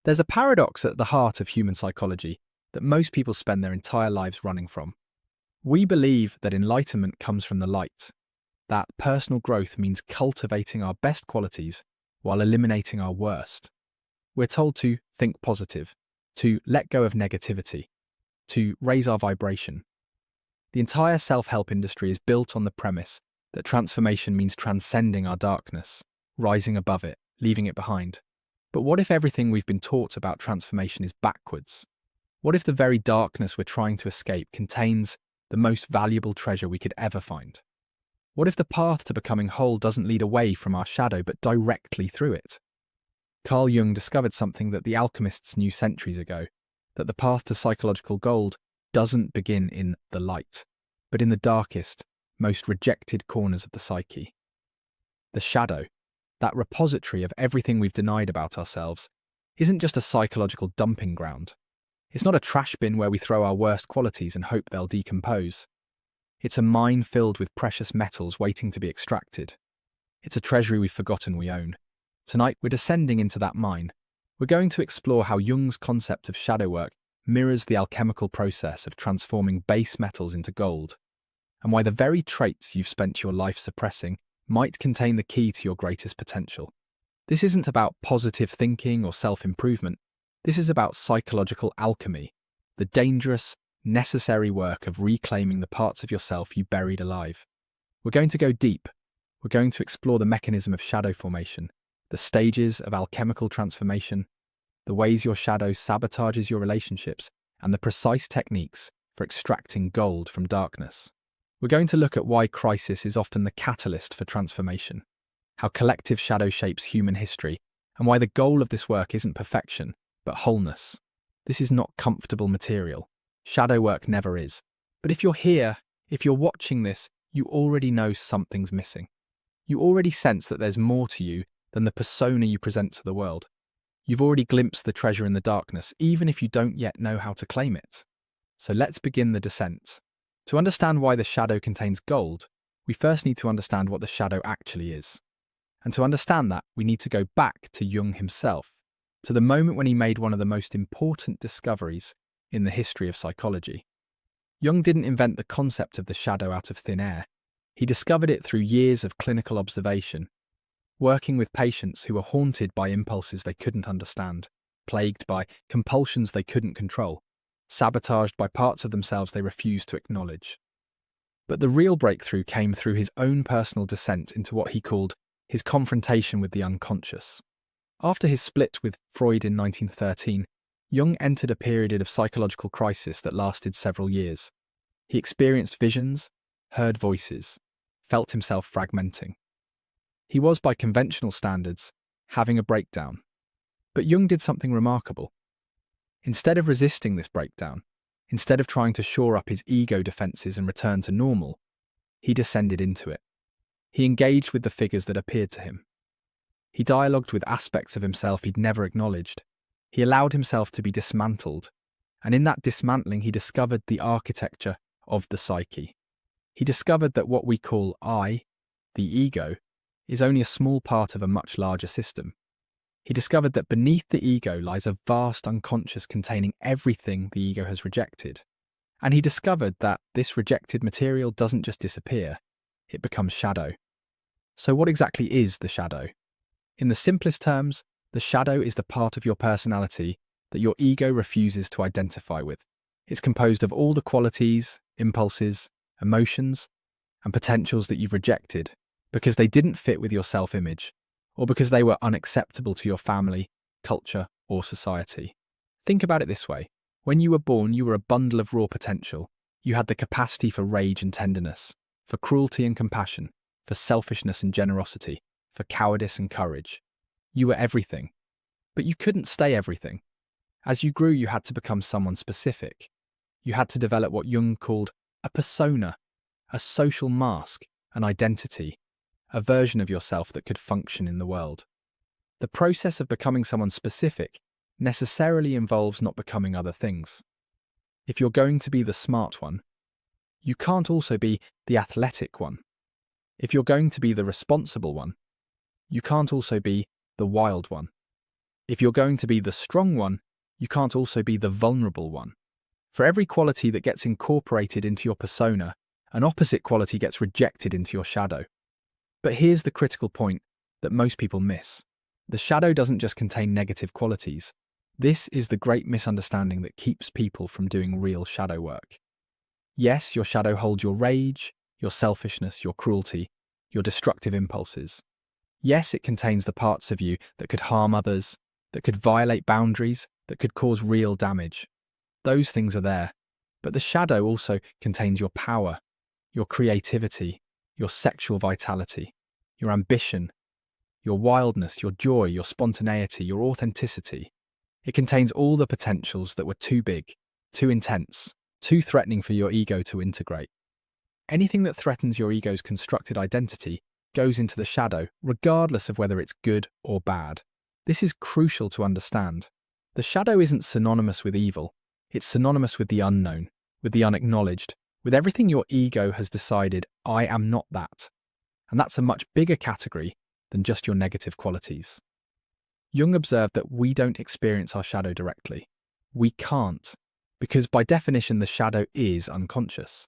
There's a paradox at the heart of human psychology that most people spend their entire lives running from. We believe that enlightenment comes from the light, that personal growth means cultivating our best qualities while eliminating our worst. We're told to think positive, to let go of negativity, to raise our vibration. The entire self-help industry is built on the premise that transformation means transcending our darkness, rising above it, leaving it behind. But what if everything we've been taught about transformation is backwards? What if the very darkness we're trying to escape contains the most valuable treasure we could ever find? What if the path to becoming whole doesn't lead away from our shadow but directly through it? Carl Jung discovered something that the alchemists knew centuries ago, that the path to psychological gold doesn't begin in the light, but in the darkest, most rejected corners of the psyche. The shadow, that repository of everything we've denied about ourselves, isn't just a psychological dumping ground. It's not a trash bin where we throw our worst qualities and hope they'll decompose. It's a mine filled with precious metals waiting to be extracted. It's a treasury we've forgotten we own. Tonight, we're descending into that mine. We're going to explore how Jung's concept of shadow work mirrors the alchemical process of transforming base metals into gold, and why the very traits you've spent your life suppressing might contain the key to your greatest potential. This isn't about positive thinking or self-improvement. This is about psychological alchemy, the dangerous, necessary work of reclaiming the parts of yourself you buried alive. We're going to go deep. We're going to explore the mechanism of shadow formation, the stages of alchemical transformation, the ways your shadow sabotages your relationships, and the precise techniques for extracting gold from darkness. We're going to look at why crisis is often the catalyst for transformation, how collective shadow shapes human history, and why the goal of this work isn't perfection, but wholeness. This is not comfortable material. Shadow work never is. But if you're here, if you're watching this, you already know something's missing. You already sense that there's more to you than the persona you present to the world. You've already glimpsed the treasure in the darkness, even if you don't yet know how to claim it. So let's begin the descent. To understand why the shadow contains gold, we first need to understand what the shadow actually is. And to understand that, we need to go back to Jung himself, to the moment when he made one of the most important discoveries in the history of psychology. Jung didn't invent the concept of the shadow out of thin air. He discovered it through years of clinical observation, working with patients who were haunted by impulses they couldn't understand, plagued by compulsions they couldn't control, sabotaged by parts of themselves they refused to acknowledge. But the real breakthrough came through his own personal descent into what he called his confrontation with the unconscious. After his split with Freud in 1913, Jung entered a period of psychological crisis that lasted several years. He experienced visions, heard voices, felt himself fragmenting. He was, by conventional standards, having a breakdown. But Jung did something remarkable. Instead of resisting this breakdown, instead of trying to shore up his ego defenses and return to normal, he descended into it. He engaged with the figures that appeared to him. He dialogued with aspects of himself he'd never acknowledged. He allowed himself to be dismantled, and in that dismantling he discovered the architecture of the psyche. He discovered that what we call I, the ego, is only a small part of a much larger system. He discovered that beneath the ego lies a vast unconscious containing everything the ego has rejected. And he discovered that this rejected material doesn't just disappear, it becomes shadow. So what exactly is the shadow? In the simplest terms, the shadow is the part of your personality that your ego refuses to identify with. It's composed of all the qualities, impulses, emotions, and potentials that you've rejected because they didn't fit with your self-image, or because they were unacceptable to your family, culture, or society. Think about it this way. When you were born, you were a bundle of raw potential. You had the capacity for rage and tenderness, for cruelty and compassion, for selfishness and generosity, for cowardice and courage. You were everything. But you couldn't stay everything. As you grew, you had to become someone specific. You had to develop what Jung called a persona, a social mask, an identity, a version of yourself that could function in the world. The process of becoming someone specific necessarily involves not becoming other things. If you're going to be the smart one, you can't also be the athletic one. If you're going to be the responsible one, you can't also be the wild one. If you're going to be the strong one, you can't also be the vulnerable one. For every quality that gets incorporated into your persona, an opposite quality gets rejected into your shadow. But here's the critical point that most people miss. The shadow doesn't just contain negative qualities. This is the great misunderstanding that keeps people from doing real shadow work. Yes, your shadow holds your rage, your selfishness, your cruelty, your destructive impulses. Yes, it contains the parts of you that could harm others, that could violate boundaries, that could cause real damage. Those things are there. But the shadow also contains your power, your creativity, your sexual vitality, your ambition, your wildness, your joy, your spontaneity, your authenticity. It contains all the potentials that were too big, too intense, too threatening for your ego to integrate. Anything that threatens your ego's constructed identity goes into the shadow, regardless of whether it's good or bad. This is crucial to understand. The shadow isn't synonymous with evil. It's synonymous with the unknown, with the unacknowledged, with everything your ego has decided, I am not that. And that's a much bigger category than just your negative qualities. Jung observed that we don't experience our shadow directly. We can't, because by definition the shadow is unconscious.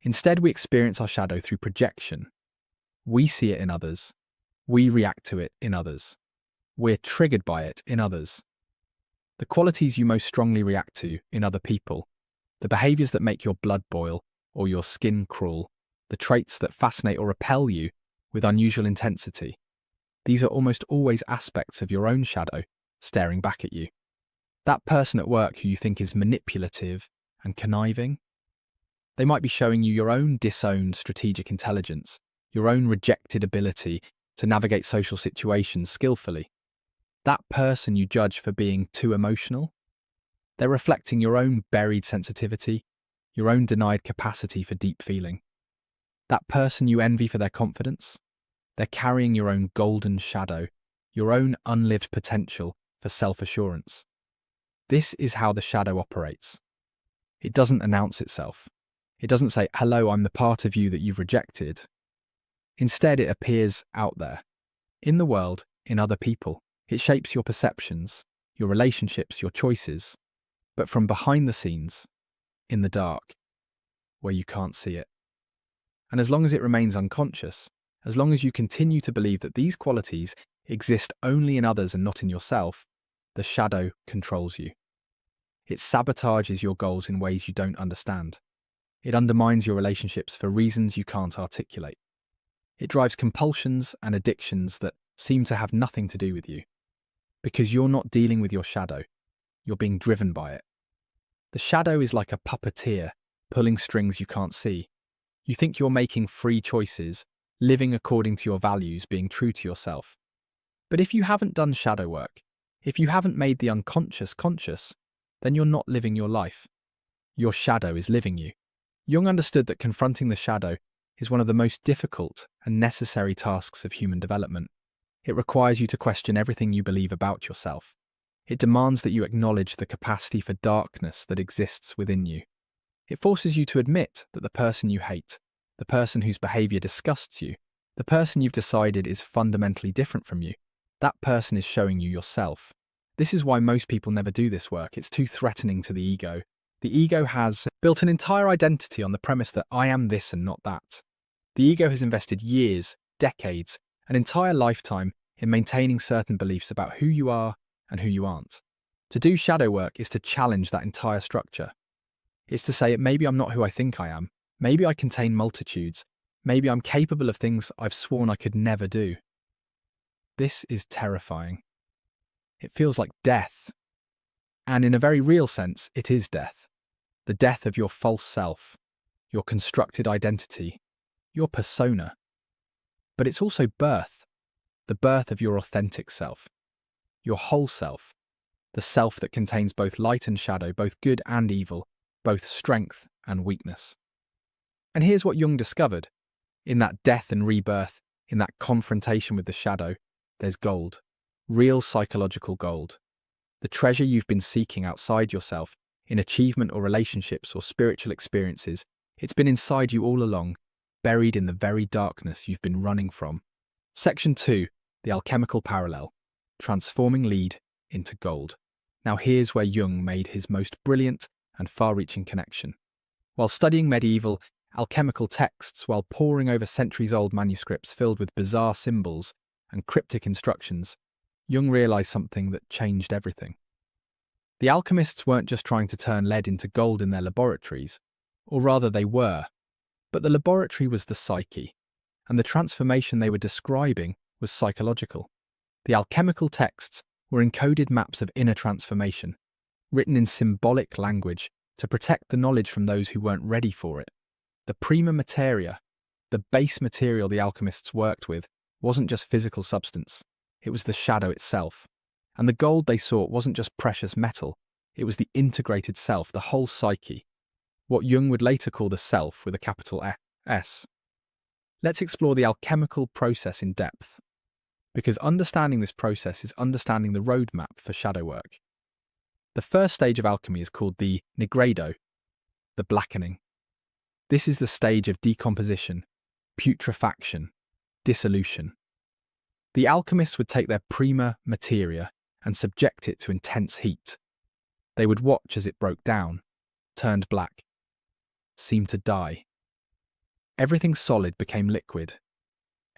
Instead, we experience our shadow through projection. We see it in others. We react to it in others. We're triggered by it in others. The qualities you most strongly react to in other people, the behaviours that make your blood boil or your skin crawl, the traits that fascinate or repel you with unusual intensity. These are almost always aspects of your own shadow staring back at you. That person at work who you think is manipulative and conniving, they might be showing you your own disowned strategic intelligence, your own rejected ability to navigate social situations skillfully. That person you judge for being too emotional, they're reflecting your own buried sensitivity, your own denied capacity for deep feeling. That person you envy for their confidence, they're carrying your own golden shadow, your own unlived potential for self-assurance. This is how the shadow operates. It doesn't announce itself. It doesn't say, hello, I'm the part of you that you've rejected. Instead, it appears out there, in the world, in other people. It shapes your perceptions, your relationships, your choices, but from behind the scenes, in the dark, where you can't see it. And as long as it remains unconscious, as long as you continue to believe that these qualities exist only in others and not in yourself, the shadow controls you. It sabotages your goals in ways you don't understand. It undermines your relationships for reasons you can't articulate. It drives compulsions and addictions that seem to have nothing to do with you. Because you're not dealing with your shadow, you're being driven by it. The shadow is like a puppeteer pulling strings you can't see. You think you're making free choices, living according to your values, being true to yourself. But if you haven't done shadow work, if you haven't made the unconscious conscious, then you're not living your life. Your shadow is living you. Jung understood that confronting the shadow is one of the most difficult and necessary tasks of human development. It requires you to question everything you believe about yourself. It demands that you acknowledge the capacity for darkness that exists within you. It forces you to admit that the person you hate, the person whose behaviour disgusts you, the person you've decided is fundamentally different from you, that person is showing you yourself. This is why most people never do this work. It's too threatening to the ego. The ego has built an entire identity on the premise that I am this and not that. The ego has invested years, decades, an entire lifetime in maintaining certain beliefs about who you are and who you aren't. To do shadow work is to challenge that entire structure. It's to say, maybe I'm not who I think I am. Maybe I contain multitudes. Maybe I'm capable of things I've sworn I could never do. This is terrifying. It feels like death. And in a very real sense, it is death. The death of your false self, your constructed identity, your persona. But it's also birth, the birth of your authentic self, your whole self, the self that contains both light and shadow, both good and evil, both strength and weakness. And here's what Jung discovered. In that death and rebirth, in that confrontation with the shadow, there's gold, real psychological gold. The treasure you've been seeking outside yourself, in achievement or relationships or spiritual experiences, it's been inside you all along, buried in the very darkness you've been running from. Section 2, the alchemical parallel, transforming lead into gold. Now here's where Jung made his most brilliant and far-reaching connection. While studying medieval alchemical texts, while poring over centuries-old manuscripts filled with bizarre symbols and cryptic instructions, Jung realized something that changed everything. The alchemists weren't just trying to turn lead into gold in their laboratories, or rather they were, but the laboratory was the psyche, and the transformation they were describing was psychological. The alchemical texts were encoded maps of inner transformation, written in symbolic language to protect the knowledge from those who weren't ready for it. The prima materia, the base material the alchemists worked with, wasn't just physical substance, it was the shadow itself. And the gold they sought wasn't just precious metal, it was the integrated self, the whole psyche, what Jung would later call the self with a capital S. Let's explore the alchemical process in depth, because understanding this process is understanding the roadmap for shadow work. The first stage of alchemy is called the nigredo, the blackening. This is the stage of decomposition, putrefaction, dissolution. The alchemists would take their prima materia and subject it to intense heat. They would watch as it broke down, turned black, seemed to die. Everything solid became liquid.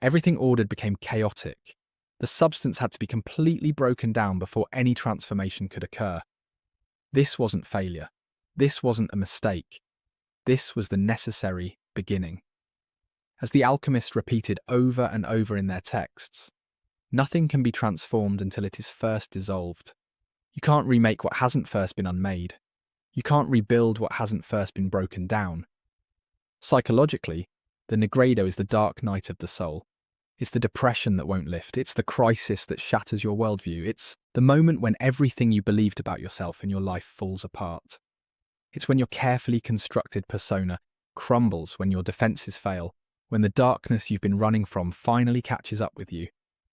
Everything ordered became chaotic. The substance had to be completely broken down before any transformation could occur. This wasn't failure. This wasn't a mistake. This was the necessary beginning. As the alchemists repeated over and over in their texts, nothing can be transformed until it is first dissolved. You can't remake what hasn't first been unmade. You can't rebuild what hasn't first been broken down. Psychologically, the nigredo is the dark night of the soul. It's the depression that won't lift. It's the crisis that shatters your worldview. It's the moment when everything you believed about yourself and your life falls apart. It's when your carefully constructed persona crumbles, when your defenses fail, when the darkness you've been running from finally catches up with you.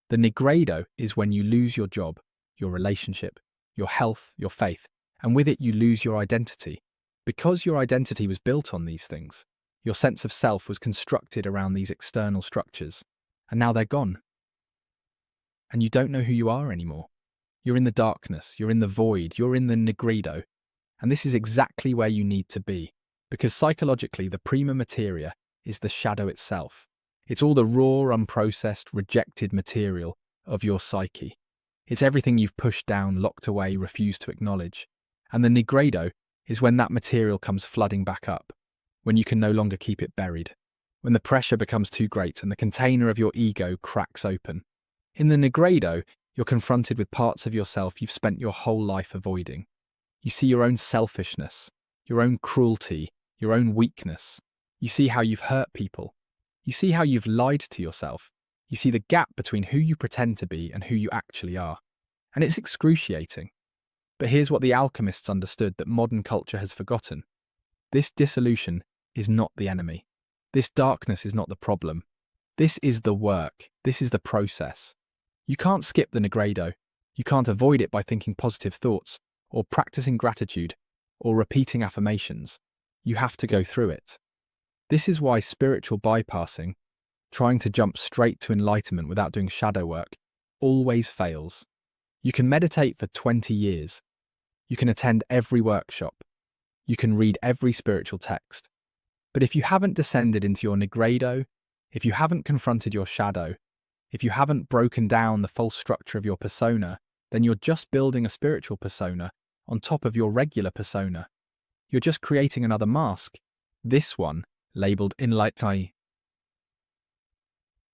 The nigredo is when you lose your job, your relationship, your health, your faith, and with it you lose your identity. Because your identity was built on these things, your sense of self was constructed around these external structures, and now they're gone. And you don't know who you are anymore. You're in the darkness, you're in the void, you're in the nigredo, and this is exactly where you need to be, because psychologically the prima materia is the shadow itself. It's all the raw, unprocessed, rejected material of your psyche. It's everything you've pushed down, locked away, refused to acknowledge. And the nigredo is when that material comes flooding back up, when you can no longer keep it buried, when the pressure becomes too great and the container of your ego cracks open. In the nigredo, you're confronted with parts of yourself you've spent your whole life avoiding. You see your own selfishness, your own cruelty, your own weakness. You see how you've hurt people. You see how you've lied to yourself. You see the gap between who you pretend to be and who you actually are. And it's excruciating. But here's what the alchemists understood that modern culture has forgotten. This dissolution is not the enemy. This darkness is not the problem. This is the work. This is the process. You can't skip the nigredo. You can't avoid it by thinking positive thoughts, or practicing gratitude, or repeating affirmations. You have to go through it. This is why spiritual bypassing, trying to jump straight to enlightenment without doing shadow work, always fails. You can meditate for 20 years. You can attend every workshop. You can read every spiritual text. But if you haven't descended into your nigredo, if you haven't confronted your shadow, if you haven't broken down the false structure of your persona, then you're just building a spiritual persona on top of your regular persona. You're just creating another mask. This one, labelled enlightened.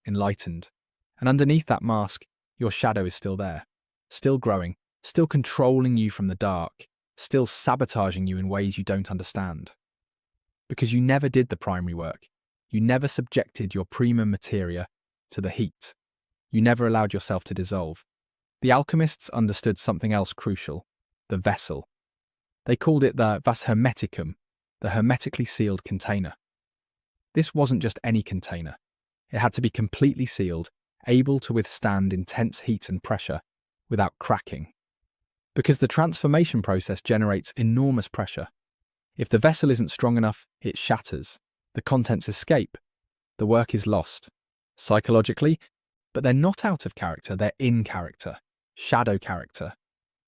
And underneath that mask, your shadow is still there, still growing, still controlling you from the dark, still sabotaging you in ways you don't understand. Because you never did the primary work. You never subjected your prima materia to the heat. You never allowed yourself to dissolve. The alchemists understood something else crucial, the vessel. They called it the vas hermeticum, the hermetically sealed container. This wasn't just any container. It had to be completely sealed, able to withstand intense heat and pressure without cracking. Because the transformation process generates enormous pressure. If the vessel isn't strong enough, it shatters. The contents escape. The work is lost. Psychologically, but they're not out of character, they're in character, shadow character.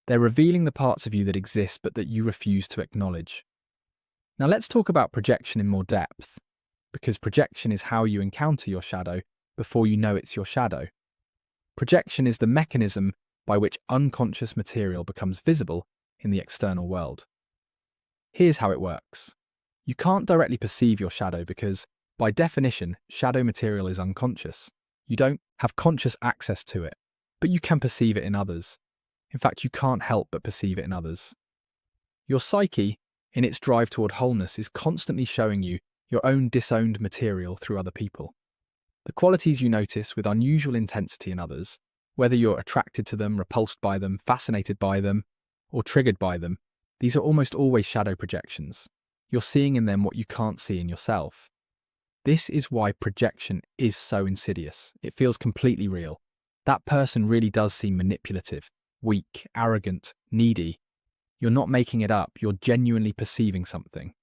They're revealing the parts of you that exist but that you refuse to acknowledge. Now let's talk about projection in more depth, because projection is how you encounter your shadow before you know it's your shadow. Projection is the mechanism by which unconscious material becomes visible in the external world. Here's how it works. You can't directly perceive your shadow because, by definition, shadow material is unconscious. You don't have conscious access to it, but you can perceive it in others. In fact, you can't help but perceive it in others. Your psyche, in its drive toward wholeness, is constantly showing you your own disowned material through other people. The qualities you notice with unusual intensity in others, whether you're attracted to them, repulsed by them, fascinated by them, or triggered by them, these are almost always shadow projections. You're seeing in them what you can't see in yourself. This is why projection is so insidious. It feels completely real. That person really does seem manipulative, weak, arrogant, needy. You're not making it up, you're genuinely perceiving something.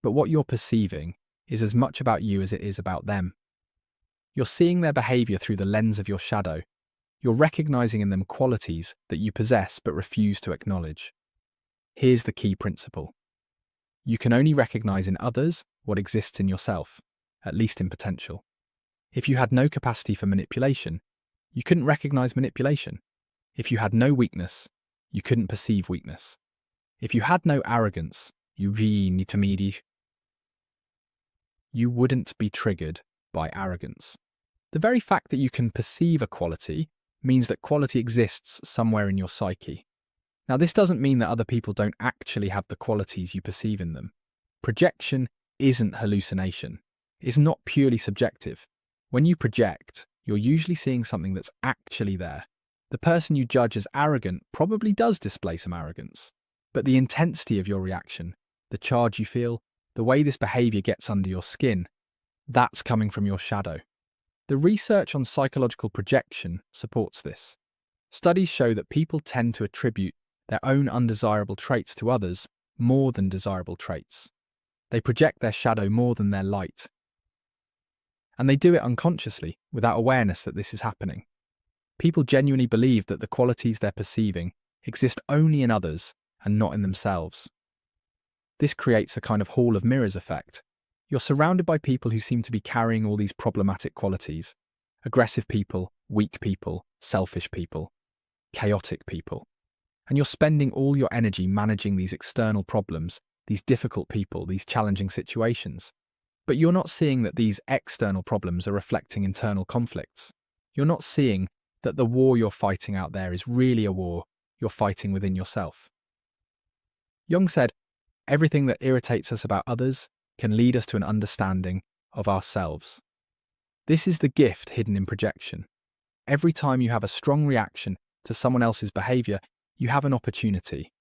But what you're perceiving is as much about you as it is about them. You're seeing their behavior through the lens of your shadow. You're recognizing in them qualities that you possess but refuse to acknowledge. Here's the key principle. You can only recognize in others what exists in yourself, at least in potential. If you had no capacity for manipulation, you couldn't recognize manipulation. If you had no weakness, you couldn't perceive weakness. If you had no arrogance, you wouldn't be triggered by arrogance. The very fact that you can perceive a quality means that quality exists somewhere in your psyche. Now, this doesn't mean that other people don't actually have the qualities you perceive in them. Projection isn't hallucination. It's not purely subjective. When you project, you're usually seeing something that's actually there. The person you judge as arrogant probably does display some arrogance. But the intensity of your reaction, the charge you feel, the way this behavior gets under your skin, that's coming from your shadow. The research on psychological projection supports this. Studies show that people tend to attribute their own undesirable traits to others more than desirable traits. They project their shadow more than their light. And they do it unconsciously, without awareness that this is happening. People genuinely believe that the qualities they're perceiving exist only in others and not in themselves. This creates a kind of hall of mirrors effect. You're surrounded by people who seem to be carrying all these problematic qualities. Aggressive people, weak people, selfish people, chaotic people. And you're spending all your energy managing these external problems, these difficult people, these challenging situations. But you're not seeing that these external problems are reflecting internal conflicts. You're not seeing that the war you're fighting out there is really a war you're fighting within yourself. Jung said, "Everything that irritates us about others can lead us to an understanding of ourselves." This is the gift hidden in projection. Every time you have a strong reaction to someone else's behavior, you have an opportunity.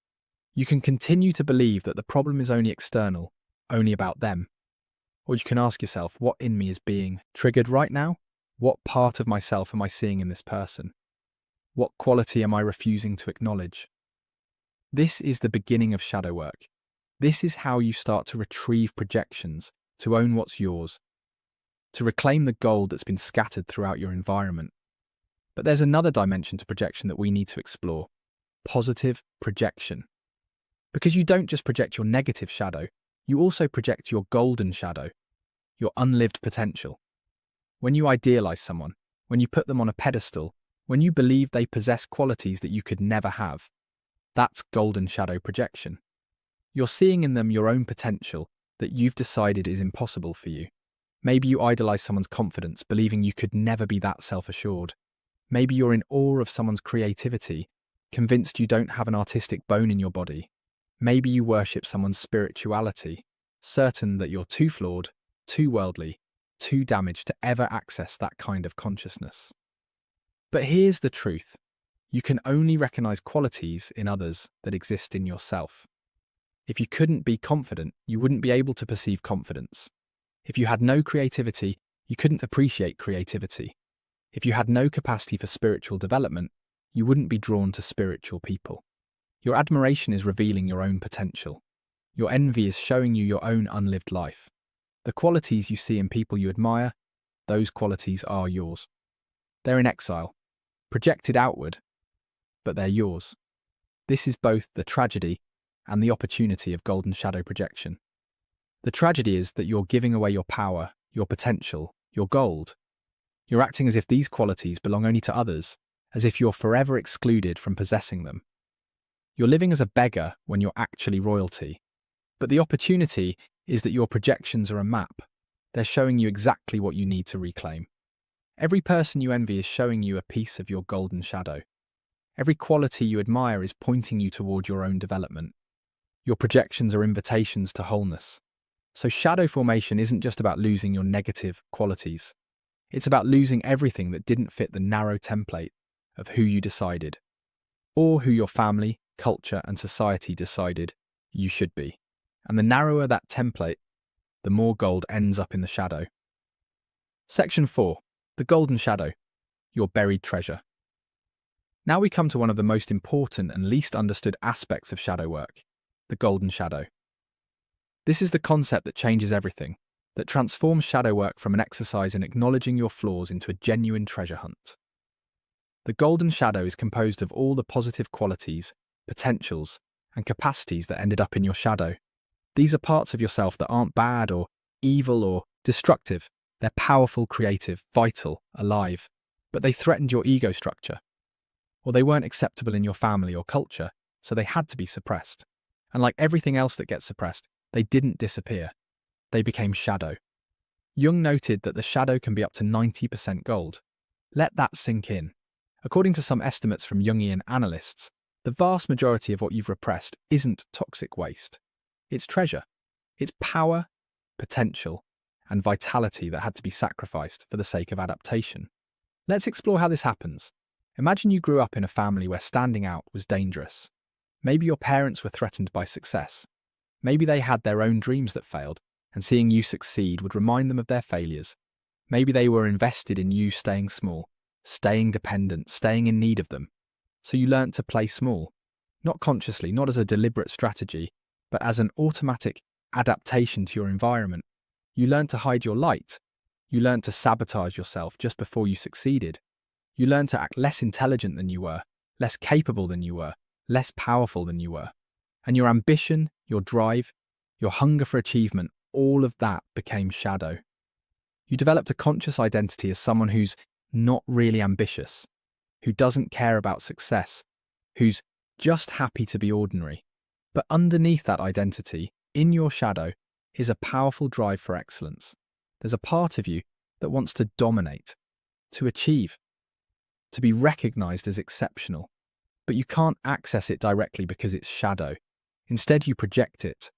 You can continue to believe that the problem is only external, only about them. Or you can ask yourself, what in me is being triggered right now? What part of myself am I seeing in this person? What quality am I refusing to acknowledge? This is the beginning of shadow work. This is how you start to retrieve projections, to own what's yours, to reclaim the gold that's been scattered throughout your environment. But there's another dimension to projection that we need to explore: positive projection. Because you don't just project your negative shadow, you also project your golden shadow, your unlived potential. When you idealize someone, when you put them on a pedestal, when you believe they possess qualities that you could never have, that's golden shadow projection. You're seeing in them your own potential that you've decided is impossible for you. Maybe you idolize someone's confidence, believing you could never be that self-assured. Maybe you're in awe of someone's creativity, convinced you don't have an artistic bone in your body. Maybe you worship someone's spirituality, certain that you're too flawed, too worldly, too damaged to ever access that kind of consciousness. But here's the truth. You can only recognize qualities in others that exist in yourself. If you couldn't be confident, you wouldn't be able to perceive confidence. If you had no creativity, you couldn't appreciate creativity. If you had no capacity for spiritual development, you wouldn't be drawn to spiritual people. Your admiration is revealing your own potential. Your envy is showing you your own unlived life. The qualities you see in people you admire, those qualities are yours. They're in exile, projected outward, but they're yours. This is both the tragedy and the opportunity of golden shadow projection. The tragedy is that you're giving away your power, your potential, your gold. You're acting as if these qualities belong only to others, as if you're forever excluded from possessing them. You're living as a beggar when you're actually royalty. But the opportunity is that your projections are a map. They're showing you exactly what you need to reclaim. Every person you envy is showing you a piece of your golden shadow. Every quality you admire is pointing you toward your own development. Your projections are invitations to wholeness. So shadow formation isn't just about losing your negative qualities. It's about losing everything that didn't fit the narrow template of who you decided, or who your family, culture, and society decided you should be. And the narrower that template, the more gold ends up in the shadow. Section 4. The Golden Shadow, your buried treasure. Now we come to one of the most important and least understood aspects of shadow work, the golden shadow. This is the concept that changes everything, that transforms shadow work from an exercise in acknowledging your flaws into a genuine treasure hunt. The golden shadow is composed of all the positive qualities, potentials, and capacities that ended up in your shadow. These are parts of yourself that aren't bad or evil or destructive. They're powerful, creative, vital, alive, but they threatened your ego structure. Or they weren't acceptable in your family or culture, so they had to be suppressed. And like everything else that gets suppressed, they didn't disappear. They became shadow. Jung noted that the shadow can be up to 90% gold. Let that sink in. According to some estimates from Jungian analysts, the vast majority of what you've repressed isn't toxic waste. It's treasure. It's power, potential, and vitality that had to be sacrificed for the sake of adaptation. Let's explore how this happens. Imagine you grew up in a family where standing out was dangerous. Maybe your parents were threatened by success. Maybe they had their own dreams that failed, and seeing you succeed would remind them of their failures. Maybe they were invested in you staying small, staying dependent, staying in need of them. So you learnt to play small, not consciously, not as a deliberate strategy, but as an automatic adaptation to your environment. You learnt to hide your light. You learnt to sabotage yourself just before you succeeded. You learned to act less intelligent than you were, less capable than you were, less powerful than you were. And your ambition, your drive, your hunger for achievement, all of that became shadow. You developed a conscious identity as someone who's not really ambitious, who doesn't care about success, who's just happy to be ordinary. But underneath that identity, in your shadow, is a powerful drive for excellence. There's a part of you that wants to dominate, to achieve, to be recognized as exceptional. But you can't access it directly because it's shadow. Instead, you project it.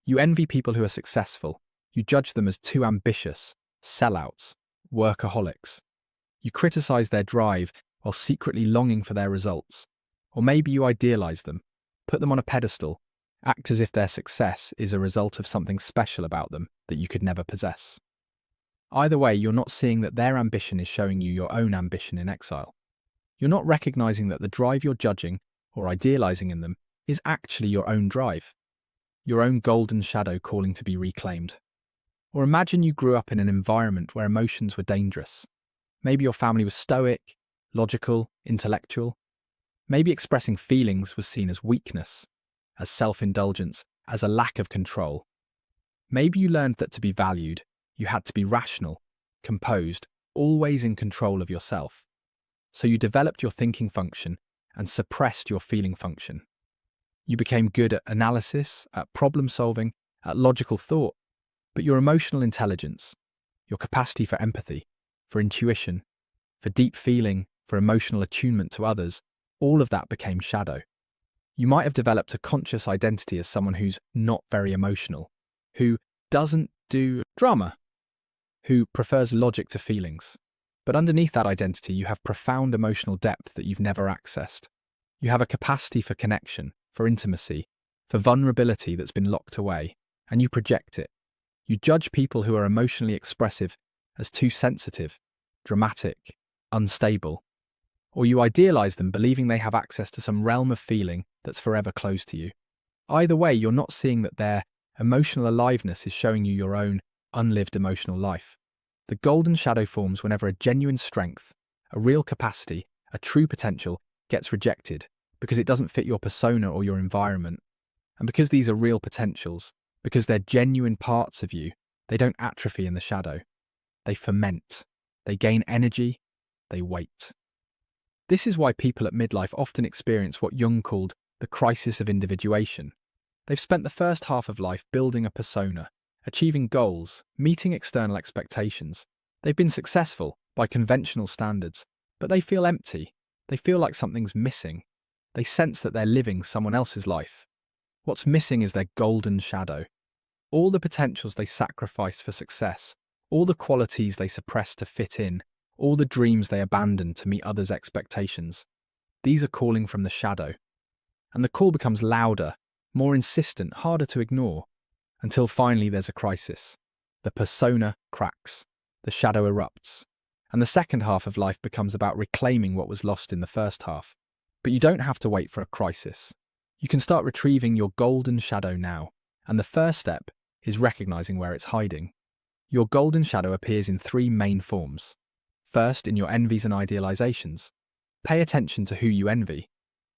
You envy people who are successful. You judge them as too ambitious, sellouts, workaholics. You criticize their drive while secretly longing for their results. Or maybe you idealize them, put them on a pedestal, act as if their success is a result of something special about them that you could never possess. Either way, you're not seeing that their ambition is showing you your own ambition in exile. You're not recognizing that the drive you're judging or idealizing in them is actually your own drive, your own golden shadow calling to be reclaimed. Or imagine you grew up in an environment where emotions were dangerous. Maybe your family was stoic, logical, intellectual. Maybe expressing feelings was seen as weakness, as self-indulgence, as a lack of control. Maybe you learned that to be valued, you had to be rational, composed, always in control of yourself. So you developed your thinking function and suppressed your feeling function. You became good at analysis, at problem solving, at logical thought, but your emotional intelligence, your capacity for empathy, for intuition, for deep feeling, for emotional attunement to others, all of that became shadow. You might have developed a conscious identity as someone who's not very emotional, who doesn't do drama, who prefers logic to feelings. But underneath that identity, you have profound emotional depth that you've never accessed. You have a capacity for connection, for intimacy, for vulnerability that's been locked away, and you project it. You judge people who are emotionally expressive as too sensitive, dramatic, unstable. Or you idealize them believing they have access to some realm of feeling that's forever closed to you. Either way, you're not seeing that their emotional aliveness is showing you your own unlived emotional life. The golden shadow forms whenever a genuine strength, a real capacity, a true potential gets rejected, because it doesn't fit your persona or your environment. And because these are real potentials, because they're genuine parts of you, they don't atrophy in the shadow. They ferment. They gain energy. They wait. This is why people at midlife often experience what Jung called the crisis of individuation. They've spent the first half of life building a persona, achieving goals, meeting external expectations. They've been successful by conventional standards, but they feel empty. They feel like something's missing. They sense that they're living someone else's life. What's missing is their golden shadow. All the potentials they sacrifice for success, all the qualities they suppress to fit in, all the dreams they abandon to meet others' expectations. These are calling from the shadow. And the call becomes louder, more insistent, harder to ignore, until finally there's a crisis. The persona cracks, the shadow erupts, and the second half of life becomes about reclaiming what was lost in the first half. But you don't have to wait for a crisis. You can start retrieving your golden shadow now, and the first step is recognizing where it's hiding. Your golden shadow appears in three main forms. First, in your envies and idealizations. Pay attention to who you envy.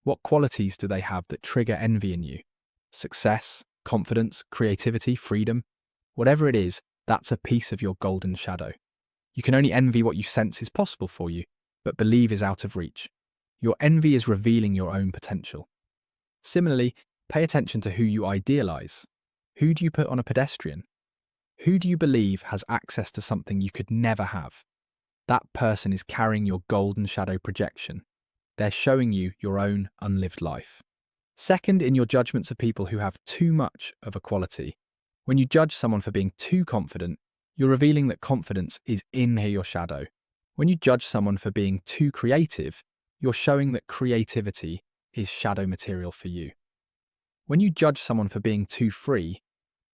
What qualities do they have that trigger envy in you? Success, confidence, creativity, freedom. Whatever it is, that's a piece of your golden shadow. You can only envy what you sense is possible for you, but believe is out of reach. Your envy is revealing your own potential. Similarly, pay attention to who you idealize. Who do you put on a pedestrian? Who do you believe has access to something you could never have? That person is carrying your golden shadow projection. They're showing you your own unlived life. Second, in your judgments of people who have too much of a quality. When you judge someone for being too confident, you're revealing that confidence is in your shadow. When you judge someone for being too creative, you're showing that creativity is shadow material for you. When you judge someone for being too free,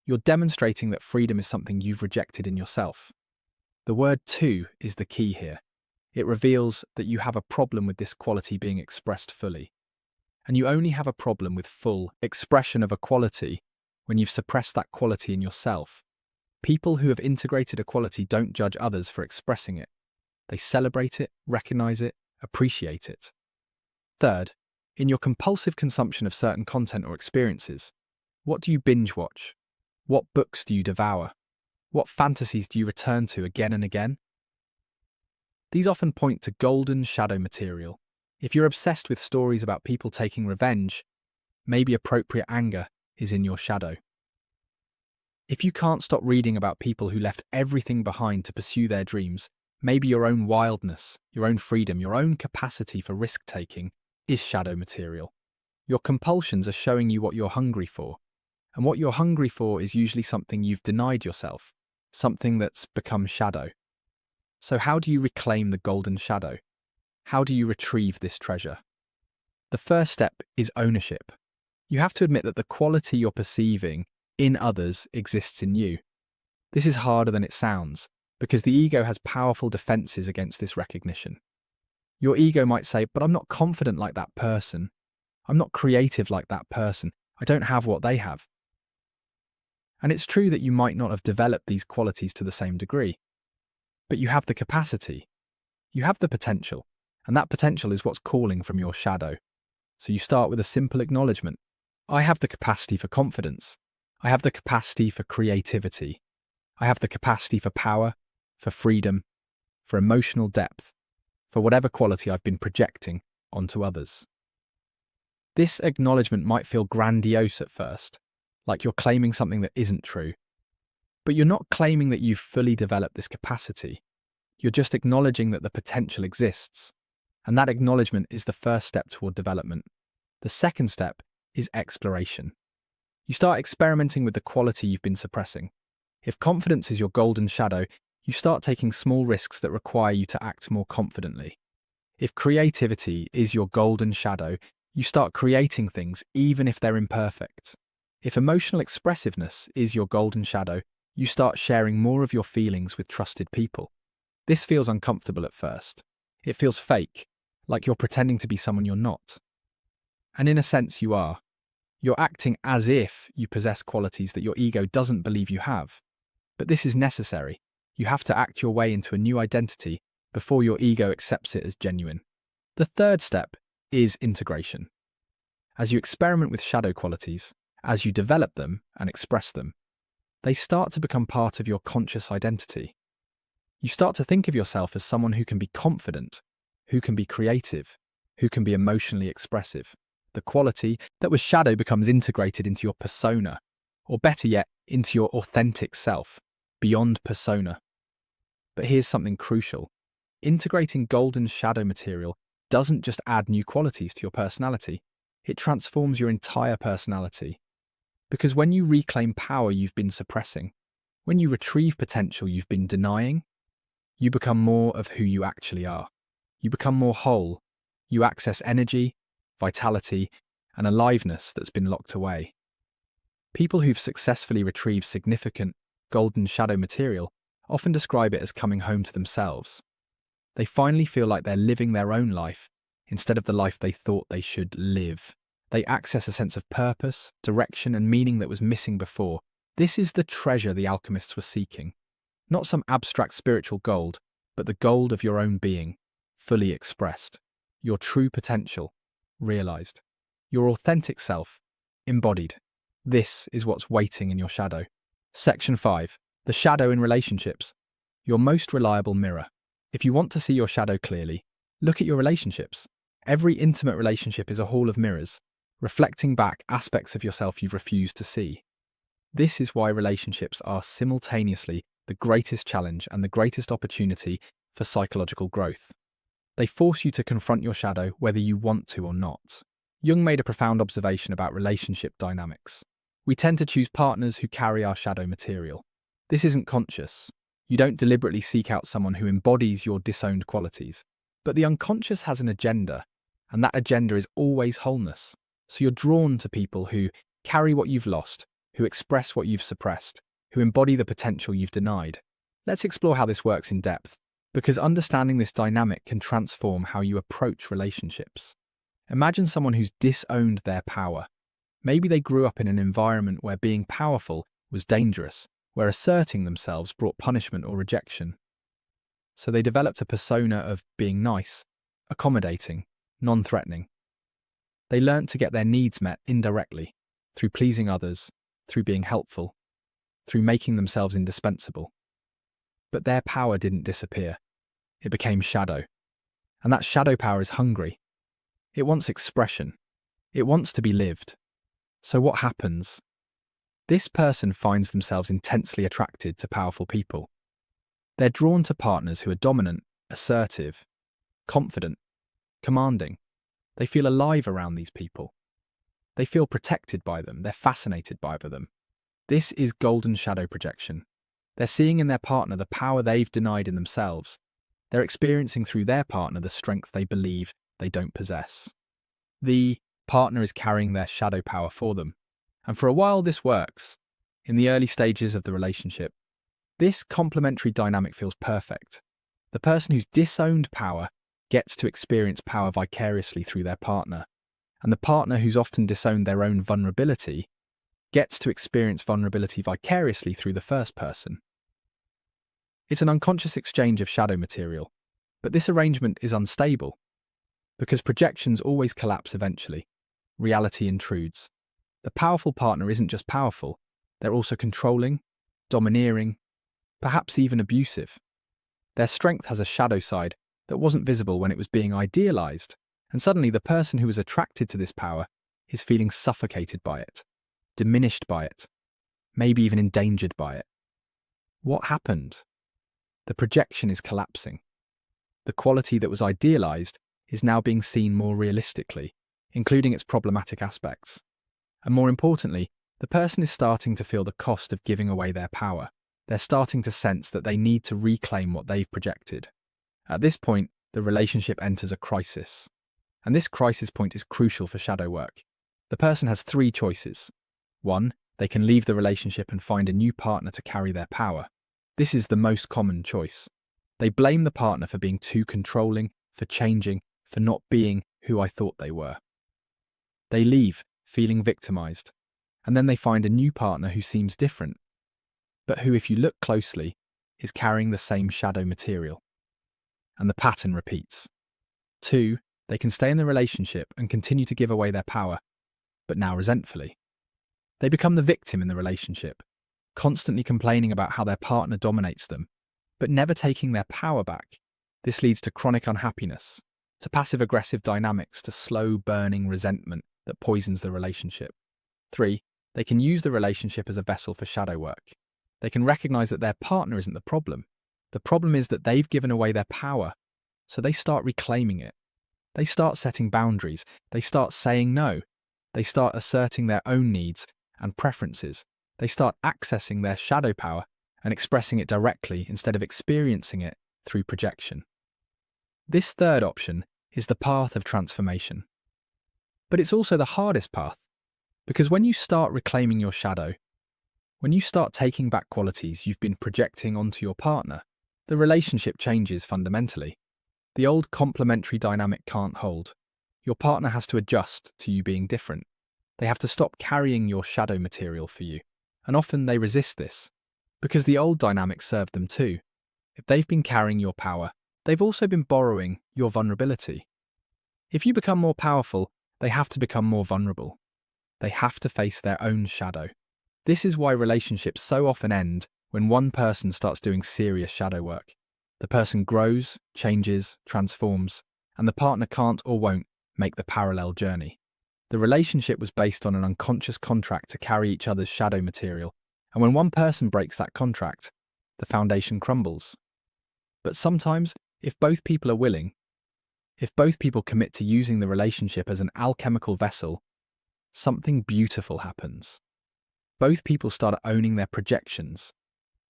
you're demonstrating that freedom is something you've rejected in yourself. The word too is the key here. It reveals that you have a problem with this quality being expressed fully. And you only have a problem with full expression of a quality when you've suppressed that quality in yourself. People who have integrated a quality don't judge others for expressing it. They celebrate it, recognize it, appreciate it. Third, in your compulsive consumption of certain content or experiences, what do you binge watch? What books do you devour? What fantasies do you return to again and again? These often point to golden shadow material. If you're obsessed with stories about people taking revenge, maybe appropriate anger is in your shadow. If you can't stop reading about people who left everything behind to pursue their dreams, maybe your own wildness, your own freedom, your own capacity for risk-taking is shadow material. Your compulsions are showing you what you're hungry for. And what you're hungry for is usually something you've denied yourself, something that's become shadow. So how do you reclaim the golden shadow? How do you retrieve this treasure? The first step is ownership. You have to admit that the quality you're perceiving in others exists in you. This is harder than it sounds, because the ego has powerful defenses against this recognition. Your ego might say, but I'm not confident like that person. I'm not creative like that person. I don't have what they have. And it's true that you might not have developed these qualities to the same degree. But you have the capacity. You have the potential. And that potential is what's calling from your shadow. So you start with a simple acknowledgement. I have the capacity for confidence. I have the capacity for creativity. I have the capacity for power, for freedom, for emotional depth, for whatever quality I've been projecting onto others. This acknowledgement might feel grandiose at first, like you're claiming something that isn't true. But you're not claiming that you've fully developed this capacity. You're just acknowledging that the potential exists. And that acknowledgement is the first step toward development. The second step is exploration. You start experimenting with the quality you've been suppressing. If confidence is your golden shadow, you start taking small risks that require you to act more confidently. If creativity is your golden shadow, you start creating things even if they're imperfect. If emotional expressiveness is your golden shadow, you start sharing more of your feelings with trusted people. This feels uncomfortable at first. It feels fake, like you're pretending to be someone you're not. And in a sense, you are. You're acting as if you possess qualities that your ego doesn't believe you have. But this is necessary. You have to act your way into a new identity before your ego accepts it as genuine. The third step is integration. As you experiment with shadow qualities, as you develop them and express them, they start to become part of your conscious identity. You start to think of yourself as someone who can be confident, who can be creative, who can be emotionally expressive. The quality that was shadow becomes integrated into your persona, or better yet, into your authentic self, beyond persona. But here's something crucial. Integrating golden shadow material doesn't just add new qualities to your personality, it transforms your entire personality. Because when you reclaim power you've been suppressing, when you retrieve potential you've been denying, you become more of who you actually are. You become more whole. You access energy, vitality, and aliveness that's been locked away. People who've successfully retrieved significant golden shadow material often describe it as coming home to themselves. They finally feel like they're living their own life instead of the life they thought they should live. They access a sense of purpose, direction, and meaning that was missing before. This is the treasure the alchemists were seeking. Not some abstract spiritual gold, but the gold of your own being, fully expressed. Your true potential, realized. Your authentic self, embodied. This is what's waiting in your shadow. Section 5. The shadow in relationships. Your most reliable mirror. If you want to see your shadow clearly, look at your relationships. Every intimate relationship is a hall of mirrors, reflecting back aspects of yourself you've refused to see. This is why relationships are simultaneously the greatest challenge and the greatest opportunity for psychological growth. They force you to confront your shadow whether you want to or not. Jung made a profound observation about relationship dynamics. We tend to choose partners who carry our shadow material. This isn't conscious. You don't deliberately seek out someone who embodies your disowned qualities. But the unconscious has an agenda, and that agenda is always wholeness. So you're drawn to people who carry what you've lost, who express what you've suppressed, who embody the potential you've denied. Let's explore how this works in depth, because understanding this dynamic can transform how you approach relationships. Imagine someone who's disowned their power. Maybe they grew up in an environment where being powerful was dangerous, where asserting themselves brought punishment or rejection. So they developed a persona of being nice, accommodating, non-threatening. They learnt to get their needs met indirectly, through pleasing others, through being helpful, through making themselves indispensable. But their power didn't disappear. It became shadow. And that shadow power is hungry. It wants expression. It wants to be lived. So what happens? This person finds themselves intensely attracted to powerful people. They're drawn to partners who are dominant, assertive, confident, commanding. They feel alive around these people. They feel protected by them. They're fascinated by them. This is golden shadow projection. They're seeing in their partner the power they've denied in themselves. They're experiencing through their partner the strength they believe they don't possess. The partner is carrying their shadow power for them. And for a while this works. In the early stages of the relationship, this complementary dynamic feels perfect. The person who's disowned power gets to experience power vicariously through their partner. And the partner who's often disowned their own vulnerability gets to experience vulnerability vicariously through the first person. It's an unconscious exchange of shadow material, but this arrangement is unstable because projections always collapse eventually. Reality intrudes. The powerful partner isn't just powerful, they're also controlling, domineering, perhaps even abusive. Their strength has a shadow side that wasn't visible when it was being idealized, and suddenly the person who was attracted to this power is feeling suffocated by it, diminished by it, maybe even endangered by it. What happened? The projection is collapsing. The quality that was idealized is now being seen more realistically, including its problematic aspects. And more importantly, the person is starting to feel the cost of giving away their power. They're starting to sense that they need to reclaim what they've projected. At this point, the relationship enters a crisis. And this crisis point is crucial for shadow work. The person has three choices. 1, they can leave the relationship and find a new partner to carry their power. This is the most common choice. They blame the partner for being too controlling, for changing, for not being who I thought they were. They leave, feeling victimized, and then they find a new partner who seems different, but who, if you look closely, is carrying the same shadow material. And the pattern repeats. 2, they can stay in the relationship and continue to give away their power, but now resentfully. They become the victim in the relationship, constantly complaining about how their partner dominates them, but never taking their power back. This leads to chronic unhappiness, to passive-aggressive dynamics, to slow burning resentment that poisons the relationship. 3. They can use the relationship as a vessel for shadow work. They can recognize that their partner isn't the problem. The problem is that they've given away their power, so they start reclaiming it. They start setting boundaries. They start saying no. They start asserting their own needs and preferences. They start accessing their shadow power and expressing it directly instead of experiencing it through projection. This third option is the path of transformation. But it's also the hardest path, because when you start reclaiming your shadow, when you start taking back qualities you've been projecting onto your partner, the relationship changes fundamentally. The old complementary dynamic can't hold. Your partner has to adjust to you being different. They have to stop carrying your shadow material for you, and often they resist this, because the old dynamic served them too. If they've been carrying your power, they've also been borrowing your vulnerability. If you become more powerful, they have to become more vulnerable. They have to face their own shadow. This is why relationships so often end when one person starts doing serious shadow work. The person grows, changes, transforms, and the partner can't or won't make the parallel journey. The relationship was based on an unconscious contract to carry each other's shadow material, and when one person breaks that contract, the foundation crumbles. But sometimes, if both people are willing, if both people commit to using the relationship as an alchemical vessel, something beautiful happens. Both people start owning their projections.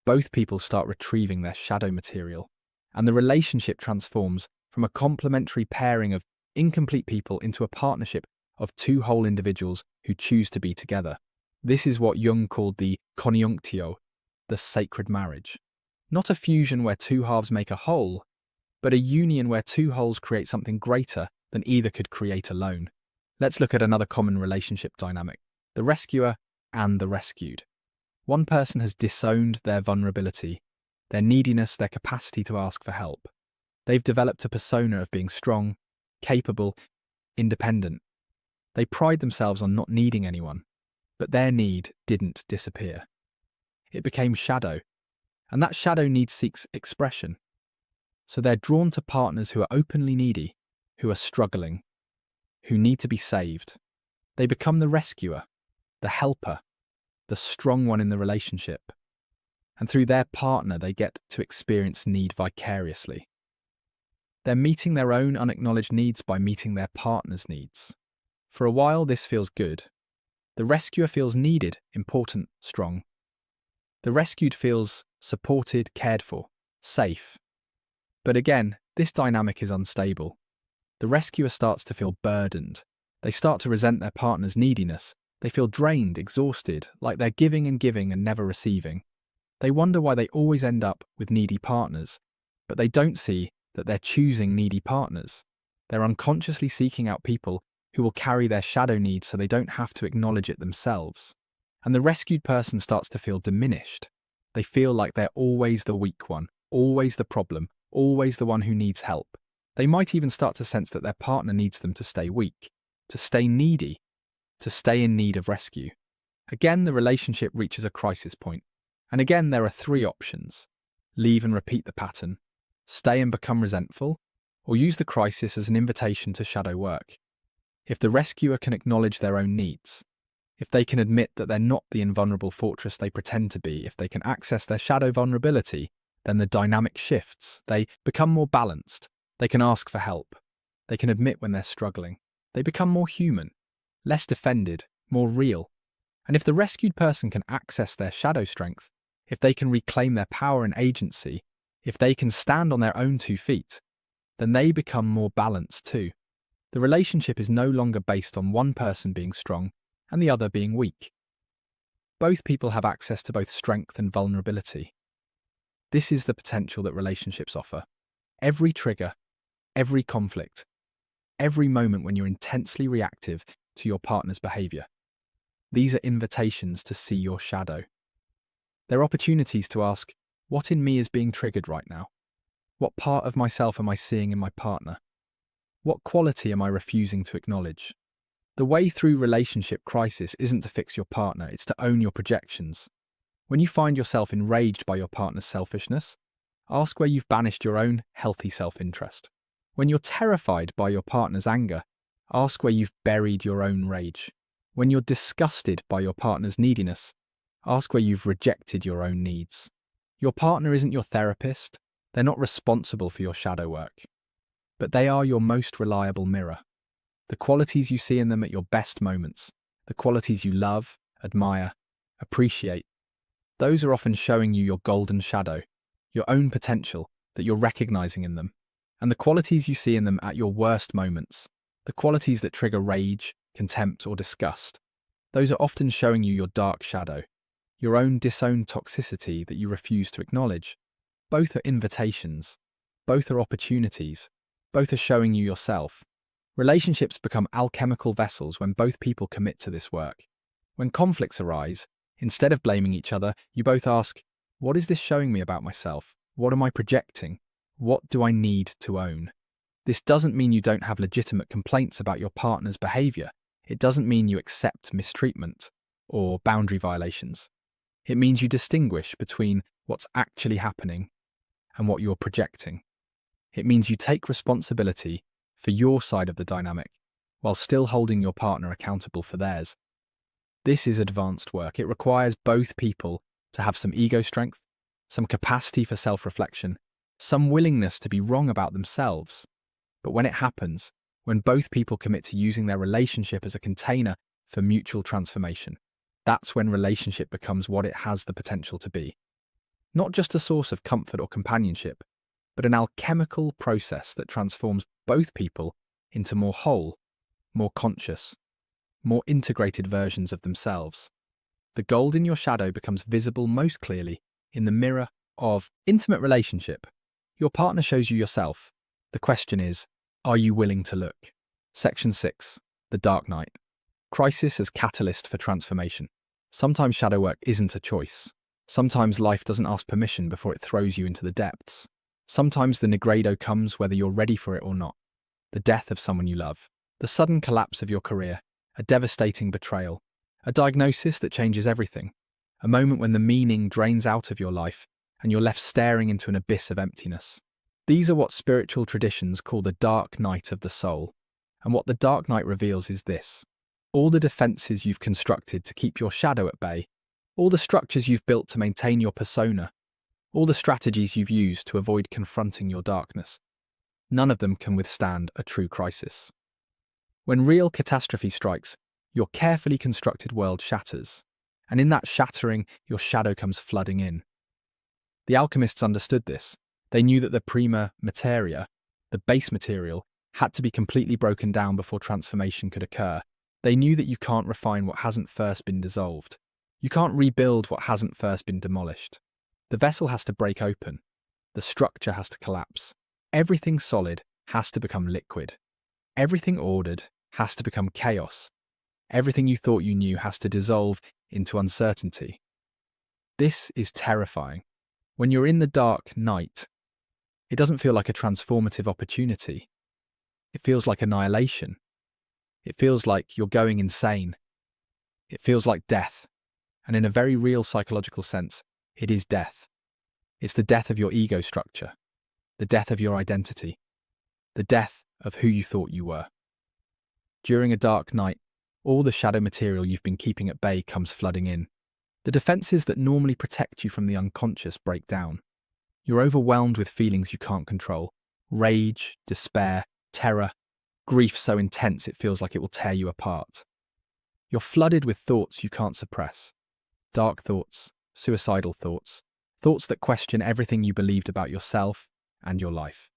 Both people start retrieving their shadow material, and the relationship transforms from a complementary pairing of incomplete people into a partnership of two whole individuals who choose to be together. This is what Jung called the conjunctio, the sacred marriage. Not a fusion where two halves make a whole, but a union where two wholes create something greater than either could create alone. Let's look at another common relationship dynamic, the rescuer and the rescued. One person has disowned their vulnerability, their neediness, their capacity to ask for help. They've developed a persona of being strong, capable, independent. They pride themselves on not needing anyone, but their need didn't disappear. It became shadow, and that shadow need seeks expression. So they're drawn to partners who are openly needy, who are struggling, who need to be saved. They become the rescuer, the helper, the strong one in the relationship. And through their partner, they get to experience need vicariously. They're meeting their own unacknowledged needs by meeting their partner's needs. For a while, this feels good. The rescuer feels needed, important, strong. The rescued feels supported, cared for, safe. But again, this dynamic is unstable. The rescuer starts to feel burdened. They start to resent their partner's neediness. They feel drained, exhausted, like they're giving and never receiving. They wonder why they always end up with needy partners, but they don't see that they're choosing needy partners. They're unconsciously seeking out people who will carry their shadow needs so they don't have to acknowledge it themselves. And the rescued person starts to feel diminished. They feel like they're always the weak one, always the problem, always the one who needs help. They might even start to sense that their partner needs them to stay weak, to stay needy, to stay in need of rescue. Again, the relationship reaches a crisis point. And again, there are three options: leave and repeat the pattern, stay and become resentful, or use the crisis as an invitation to shadow work. If the rescuer can acknowledge their own needs, if they can admit that they're not the invulnerable fortress they pretend to be, if they can access their shadow vulnerability, then the dynamic shifts. They become more balanced. They can ask for help. They can admit when they're struggling. They become more human, less defended, more real. And if the rescued person can access their shadow strength, if they can reclaim their power and agency, if they can stand on their own 2 feet, then they become more balanced too. The relationship is no longer based on one person being strong and the other being weak. Both people have access to both strength and vulnerability. This is the potential that relationships offer. Every trigger, every conflict, every moment when you're intensely reactive to your partner's behaviour. These are invitations to see your shadow. They're opportunities to ask, what in me is being triggered right now? What part of myself am I seeing in my partner? What quality am I refusing to acknowledge? The way through relationship crisis isn't to fix your partner, it's to own your projections. When you find yourself enraged by your partner's selfishness, ask where you've banished your own healthy self-interest. When you're terrified by your partner's anger, ask where you've buried your own rage. When you're disgusted by your partner's neediness, ask where you've rejected your own needs. Your partner isn't your therapist. They're not responsible for your shadow work. But they are your most reliable mirror. The qualities you see in them at your best moments, the qualities you love, admire, appreciate, those are often showing you your golden shadow, your own potential that you're recognizing in them. And the qualities you see in them at your worst moments, the qualities that trigger rage, contempt, or disgust, those are often showing you your dark shadow, your own disowned toxicity that you refuse to acknowledge. Both are invitations. Both are opportunities. Both are showing you yourself. Relationships become alchemical vessels when both people commit to this work. When conflicts arise, instead of blaming each other, you both ask, what is this showing me about myself? What am I projecting? What do I need to own? This doesn't mean you don't have legitimate complaints about your partner's behavior. It doesn't mean you accept mistreatment or boundary violations. It means you distinguish between what's actually happening and what you're projecting. It means you take responsibility for your side of the dynamic while still holding your partner accountable for theirs. This is advanced work. It requires both people to have some ego strength, some capacity for self-reflection, some willingness to be wrong about themselves. But when it happens, when both people commit to using their relationship as a container for mutual transformation, that's when relationship becomes what it has the potential to be. Not just a source of comfort or companionship, but an alchemical process that transforms both people into more whole, more conscious, more integrated versions of themselves. The gold in your shadow becomes visible most clearly in the mirror of intimate relationship. Your partner shows you yourself. The question is, are you willing to look? Section 6. The Dark Night. Crisis as catalyst for transformation. Sometimes shadow work isn't a choice. Sometimes life doesn't ask permission before it throws you into the depths. Sometimes the nigredo comes whether you're ready for it or not. The death of someone you love. The sudden collapse of your career. A devastating betrayal. A diagnosis that changes everything. A moment when the meaning drains out of your life and you're left staring into an abyss of emptiness. These are what spiritual traditions call the dark night of the soul. And what the dark night reveals is this. All the defenses you've constructed to keep your shadow at bay, all the structures you've built to maintain your persona, all the strategies you've used to avoid confronting your darkness, none of them can withstand a true crisis. When real catastrophe strikes, your carefully constructed world shatters, and in that shattering, your shadow comes flooding in. The alchemists understood this. They knew that the prima materia, the base material, had to be completely broken down before transformation could occur. They knew that you can't refine what hasn't first been dissolved. You can't rebuild what hasn't first been demolished. The vessel has to break open. The structure has to collapse. Everything solid has to become liquid. Everything ordered has to become chaos. Everything you thought you knew has to dissolve into uncertainty. This is terrifying. When you're in the dark night, it doesn't feel like a transformative opportunity. It feels like annihilation. It feels like you're going insane. It feels like death. And in a very real psychological sense, it is death. It's the death of your ego structure, the death of your identity, the death of who you thought you were. During a dark night, all the shadow material you've been keeping at bay comes flooding in. The defenses that normally protect you from the unconscious break down. You're overwhelmed with feelings you can't control. Rage, despair, terror, grief so intense it feels like it will tear you apart. You're flooded with thoughts you can't suppress. Dark thoughts, suicidal thoughts, thoughts that question everything you believed about yourself and your life.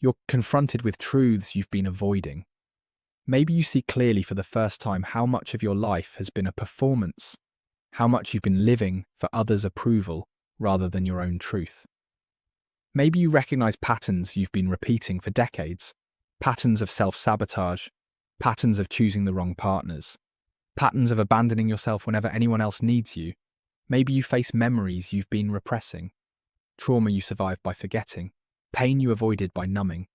You're confronted with truths you've been avoiding. Maybe you see clearly for the first time how much of your life has been a performance, how much you've been living for others' approval rather than your own truth. Maybe you recognize patterns you've been repeating for decades, patterns of self-sabotage, patterns of choosing the wrong partners, patterns of abandoning yourself whenever anyone else needs you. Maybe you face memories you've been repressing, trauma you survived by forgetting, pain you avoided by numbing.